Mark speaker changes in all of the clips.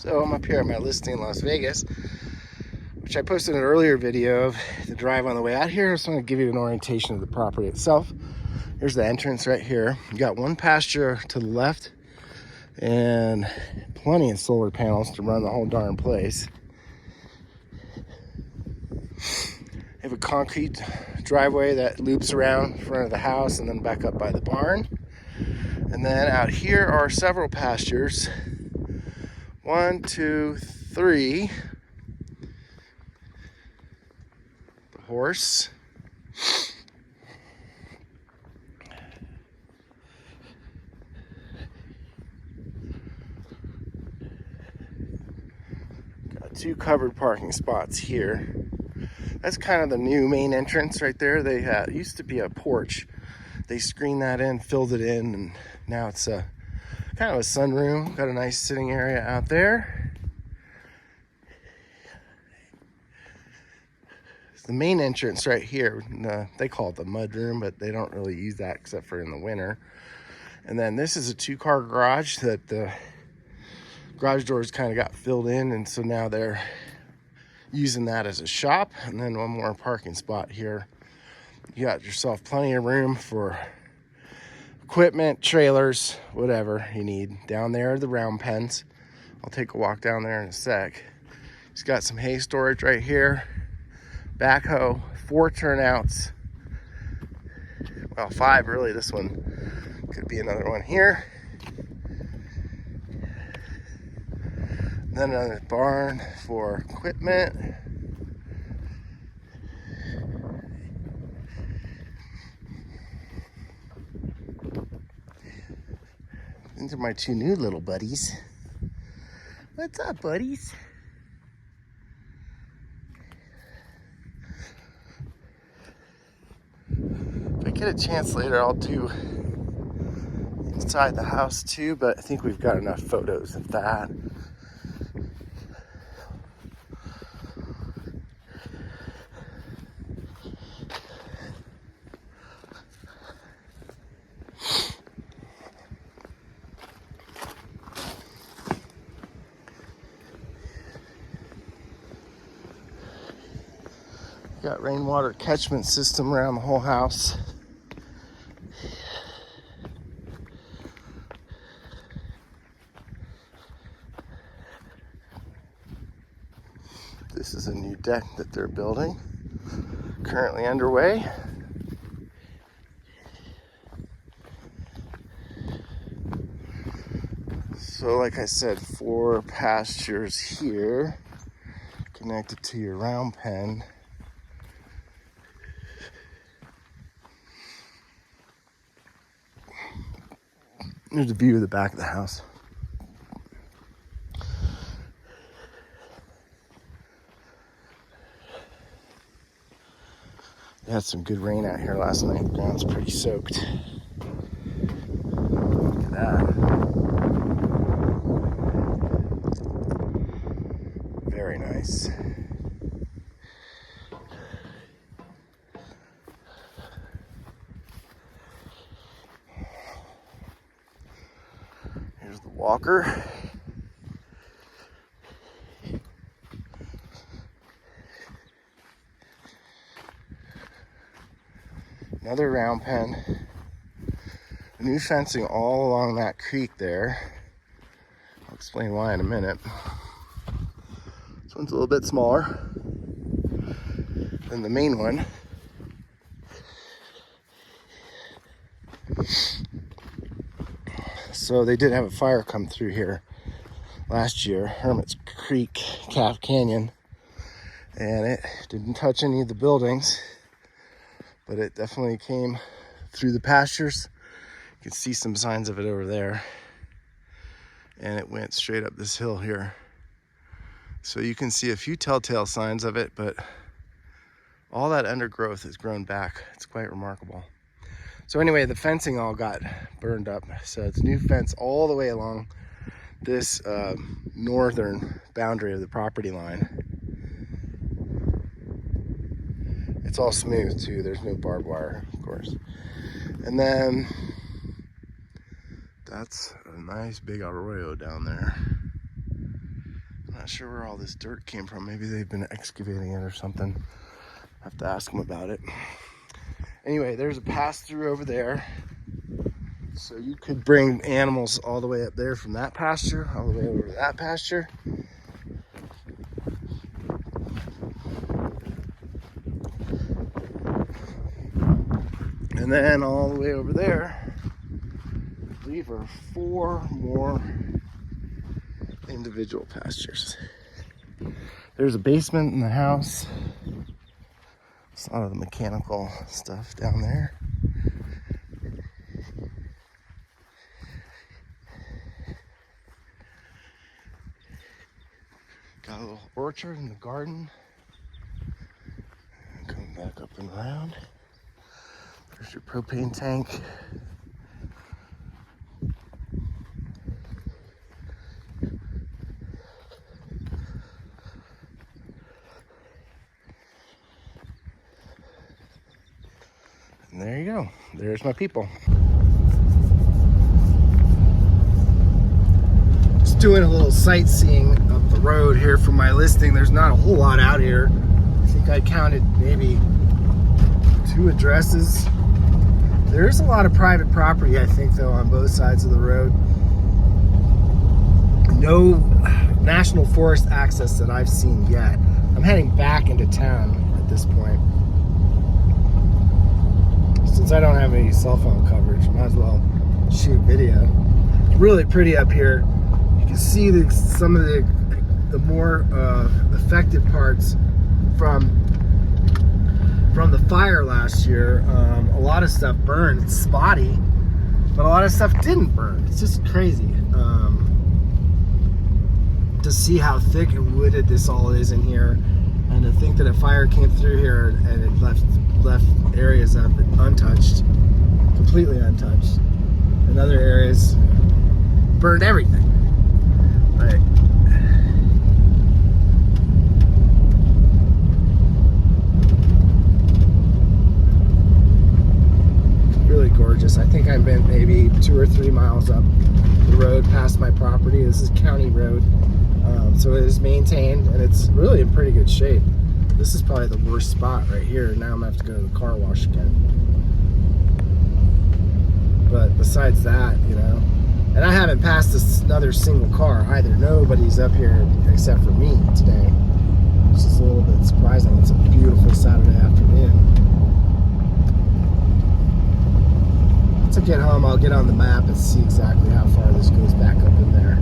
Speaker 1: So I'm up here at my listing in Las Vegas, which I posted an earlier video of the drive on the way out here. So I'm going to give you an orientation of the property itself. Here's the entrance right here. You got one pasture to the left and plenty of solar panels to run the whole darn place. They have a concrete driveway that loops around in front of the house and then back up by the barn. And then out here are several pastures. 1, 2, 3. The horse. Got 2 covered parking spots here. That's kind of the new main entrance right there. They had used to be a porch. They screened that in, filled it in, and now it's a kind of a sunroom. Got a nice sitting area out there. It's the main entrance right here. They call it the mud room, but they don't really use that except for in the winter. And then this is a 2-car garage that the garage doors kind of got filled in, and so now they're using that as a shop. And then one more parking spot here. You got yourself plenty of room for equipment, trailers, whatever you need. Down there are the round pens. I'll take a walk down there in a sec. He's got some hay storage right here. Backhoe, 4 turnouts. Well, 5 really. This one could be another one here. Then another barn for equipment. These are my 2 new little buddies. What's up, buddies? If I get a chance later, I'll do inside the house too, but I think we've got enough photos of that. Got rainwater catchment system around the whole house. This is a new deck that they're building, currently underway. So like I said, 4 pastures here connected to your round pen. Here's a view of the back of the house. We had some good rain out here last night. The ground's pretty soaked. Look at that. Very nice. Here's the walker. Another round pen. New fencing all along that creek there. I'll explain why in a minute. This one's a little bit smaller than the main one. So they did have a fire come through here last year, Hermit's Creek, Calf Canyon, and it didn't touch any of the buildings, but it definitely came through the pastures. You can see some signs of it over there, and it went straight up this hill here. So you can see a few telltale signs of it, but all that undergrowth has grown back. It's quite remarkable. So anyway, the fencing all got burned up. So it's new fence all the way along this northern boundary of the property line. It's all smooth too. There's no barbed wire, of course. And then that's a nice big arroyo down there. Not sure where all this dirt came from. Maybe they've been excavating it or something. Have to ask them about it. Anyway, there's a pass-through over there. So you could bring animals all the way up there from that pasture, all the way over to that pasture. And then all the way over there, I believe are 4 more individual pastures. There's a basement in the house. It's a lot of the mechanical stuff down there. Got a little orchard in the garden. Come back up and around. There's your propane tank. And there you go. There's my people. Just doing a little sightseeing up the road here for my listing. There's not a whole lot out here. I think I counted maybe 2 addresses. There is a lot of private property, I think, though, on both sides of the road. No national forest access that I've seen yet. I'm heading back into town at this point. Since I don't have any cell phone coverage, might as well shoot video. It's really pretty up here. You can see some of the more affected parts from the fire last year. A lot of stuff burned. It's spotty, but a lot of stuff didn't burn. It's just crazy to see how thick and wooded this all is in here, and to think that a fire came through here and it left areas of it untouched, completely untouched, and other areas burned everything. Right. Really gorgeous. I think I've been maybe 2 or 3 miles up the road past my property. This is county road, so it is maintained and it's really in pretty good shape. This is probably the worst spot right here. Now I'm gonna have to go to the car wash again. But besides that, you know, and I haven't passed another single car either. Nobody's up here except for me today, which is a little bit surprising. It's a beautiful Saturday afternoon. Once I get home, I'll get on the map and see exactly how far this goes back up in there.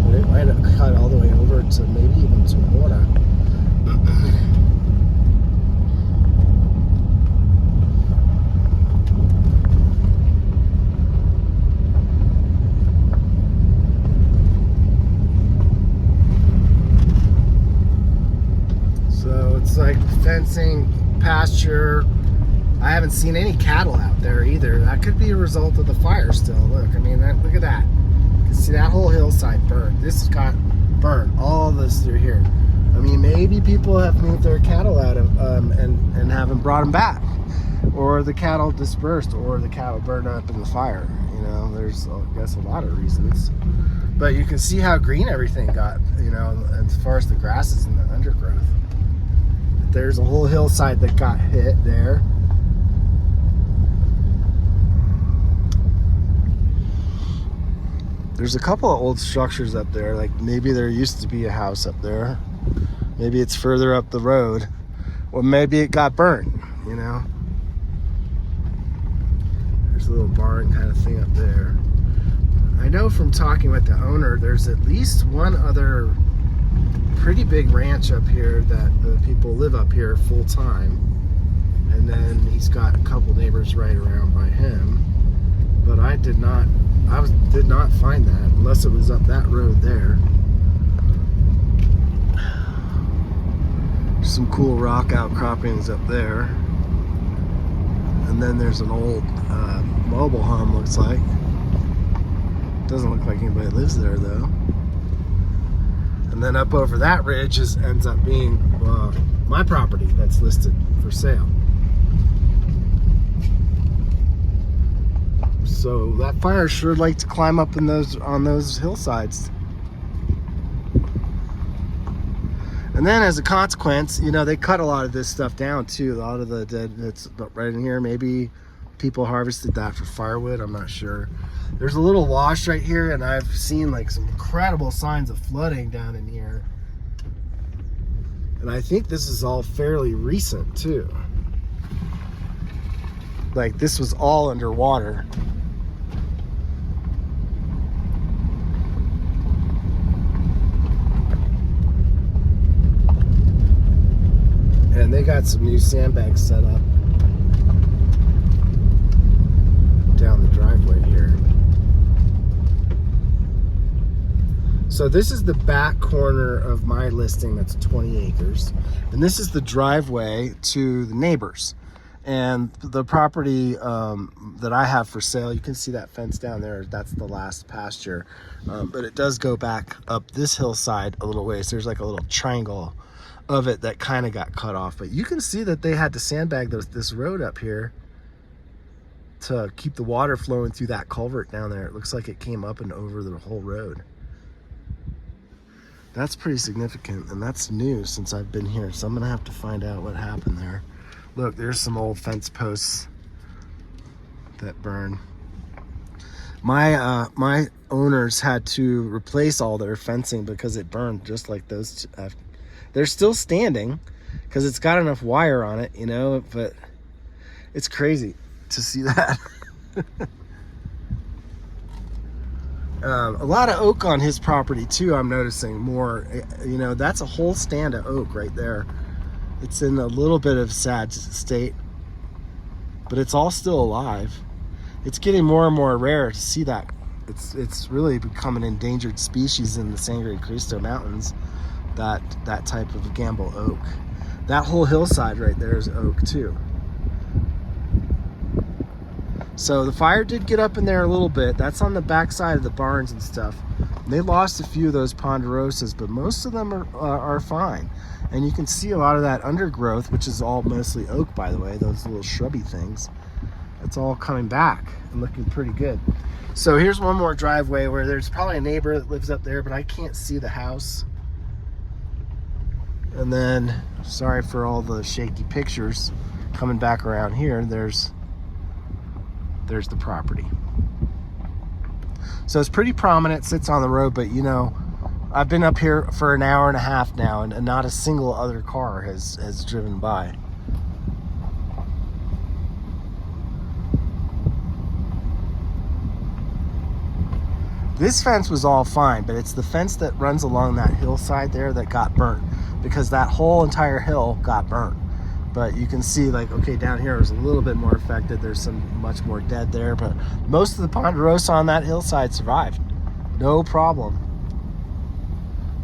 Speaker 1: But it might have cut all the way over to maybe even to Mora. So it's like fencing, pasture. I haven't seen any cattle out there either. That could be a result of the fire still. Look, I mean, look at that. You can see that whole hillside burned. This got burned, all this through here. I mean, maybe people have moved their cattle out of and haven't brought them back, or the cattle dispersed, or the cattle burned up in the fire. You know, there's, I guess, a lot of reasons. But you can see how green everything got, you know, as far as the grasses and the undergrowth. There's a whole hillside that got hit there. There's a couple of old structures up there, like maybe there used to be a house up there. Maybe it's further up the road, or maybe it got burned, you know. There's a little barn kind of thing up there. I know from talking with the owner, there's at least one other pretty big ranch up here that the people live up here full time. And then he's got a couple neighbors right around by him. But I did not find that unless it was up that road there. There's some cool rock outcroppings up there. And then there's an old mobile home, looks like. Doesn't look like anybody lives there though. And then up over that ridge ends up being my property that's listed for sale. So that fire sure liked to climb up on those hillsides. And then as a consequence, you know, they cut a lot of this stuff down too. A lot of the dead that's right in here. Maybe people harvested that for firewood. I'm not sure. There's a little wash right here, and I've seen like some incredible signs of flooding down in here. And I think this is all fairly recent too. Like this was all underwater. And they got some new sandbags set up down the driveway here. So this is the back corner of my listing that's 20 acres. And this is the driveway to the neighbors. And the property that I have for sale, you can see that fence down there. That's the last pasture. But it does go back up this hillside a little ways. There's like a little triangle of it that kind of got cut off. But you can see that they had to sandbag this road up here to keep the water flowing through that culvert down there. It looks like it came up and over the whole road. That's pretty significant, and that's new since I've been here. So I'm gonna have to find out what happened there. Look, there's some old fence posts that burn. My owners had to replace all their fencing because it burned just like those. They're still standing because it's got enough wire on it, you know, but it's crazy to see that. A lot of oak on his property too, I'm noticing more. You know, that's a whole stand of oak right there. It's in a little bit of sad state, but it's all still alive. It's getting more and more rare to see that. It's really become an endangered species in the Sangre and Cristo mountains, that type of gamble oak. That whole hillside right there is oak too. So the fire did get up in there a little bit. That's on the back side of the barns and stuff. They lost a few of those ponderosas, but most of them are fine. And you can see a lot of that undergrowth, which is all mostly oak, by the way, those little shrubby things. It's all coming back and looking pretty good. So here's one more driveway where there's probably a neighbor that lives up there, but I can't see the house. And then, sorry for all the shaky pictures, coming back around here, there's the property. So it's pretty prominent, sits on the road, but you know, I've been up here for an hour and a half now, and not a single other car has driven by. This fence was all fine, but it's the fence that runs along that hillside there that got burnt, because that whole entire hill got burnt. But you can see, like, okay, down here is a little bit more affected. There's some much more dead there, but most of the ponderosa on that hillside survived. No problem.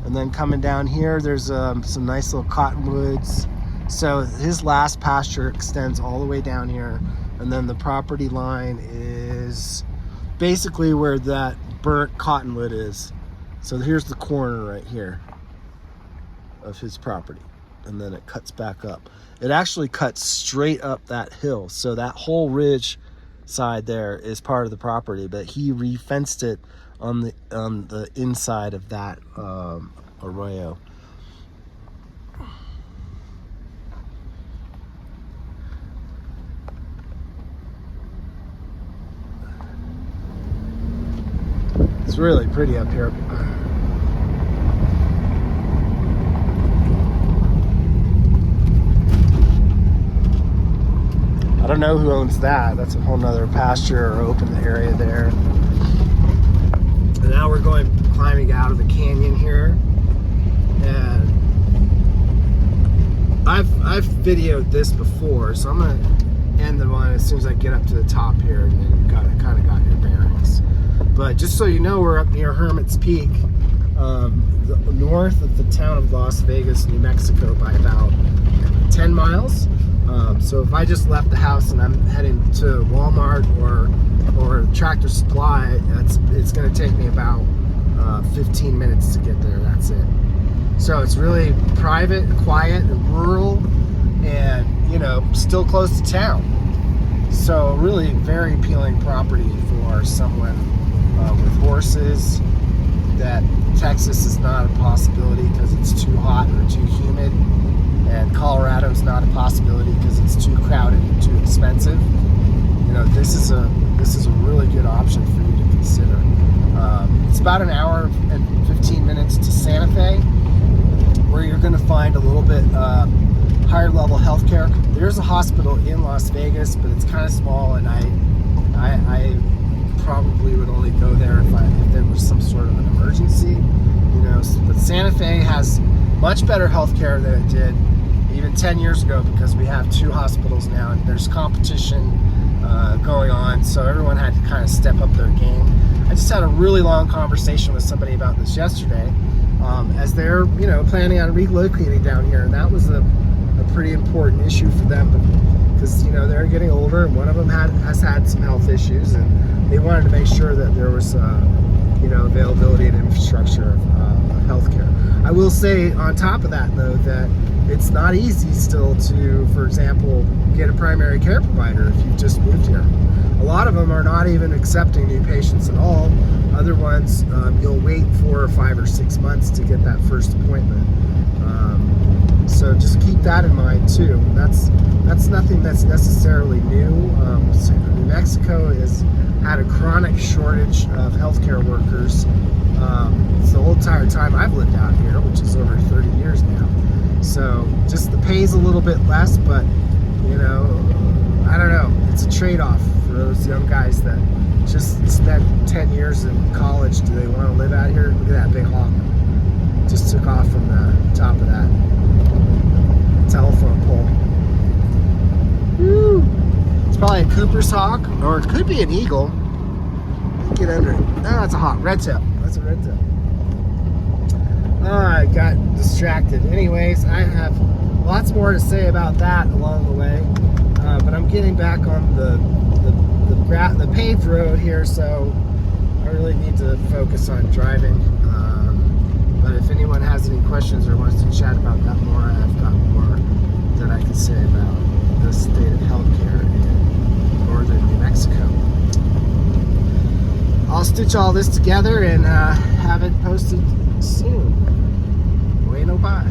Speaker 1: And then coming down here, there's some nice little cottonwoods. So his last pasture extends all the way down here. And then the property line is basically where that burnt cottonwood is. So here's the corner right here of his property. And then it cuts back up. It actually cuts straight up that hill. So that whole ridge side there is part of the property, but he re-fenced it on the inside of that arroyo. It's really pretty up here. I don't know who owns that. That's a whole nother pasture or open area there. And now we're climbing out of the canyon here. And I've videoed this before, so I'm gonna end the one as soon as I get up to the top here, and then you kind of got your bearings. But just so you know, we're up near Hermit's Peak, north of the town of Las Vegas, New Mexico, by about 10 miles. So if I just left the house and I'm heading to Walmart or Tractor Supply, it's going to take me about 15 minutes to get there. That's it. So it's really private, quiet, and rural, and you know, still close to town. So really very appealing property for someone with horses that Texas is not a possibility because it's too hot or too humid, and Colorado's not a possibility because it's too crowded and too expensive, you know, this is a really good option for you to consider. It's about an hour and 15 minutes to Santa Fe, where you're going to find a little bit higher level healthcare. There's a hospital in Las Vegas, but it's kind of small, and I probably would only go there if there was some sort of an emergency, you know. But Santa Fe has much better healthcare than it did even 10 years ago, because we have 2 hospitals now, and there's competition going on, so everyone had to kind of step up their game. I just had a really long conversation with somebody about this yesterday, as they're, you know, planning on relocating down here, and that was a pretty important issue for them, because, you know, they're getting older, and one of them has had some health issues, and they wanted to make sure that there was you know, availability and infrastructure of healthcare. I will say on top of that, though, that it's not easy still to, for example, get a primary care provider if you've just moved here. A lot of them are not even accepting new patients at all. Other ones, you'll wait 4 or 5 or 6 months to get that first appointment. So just keep that in mind too. That's nothing that's necessarily new. New Mexico has had a chronic shortage of healthcare workers. It's the whole entire time I've lived out here, which is over 30 years now. So just the pay's a little bit less, but, you know, I don't know. It's a trade-off for those young guys that just spent 10 years in college. Do they want to live out here? Look at that big hawk. Just took off from the top of that telephone pole. Woo! It's probably a Cooper's hawk, or it could be an eagle. Get under it. No, it's a hawk. Red tail. That's a red tail. I got distracted. Anyways, I have lots more to say about that along the way, but I'm getting back on the paved road here, so I really need to focus on driving. But if anyone has any questions or wants to chat about that more, I've got more that I can say about the state of healthcare in northern New Mexico. I'll stitch all this together and have it posted soon. Bueno, bye.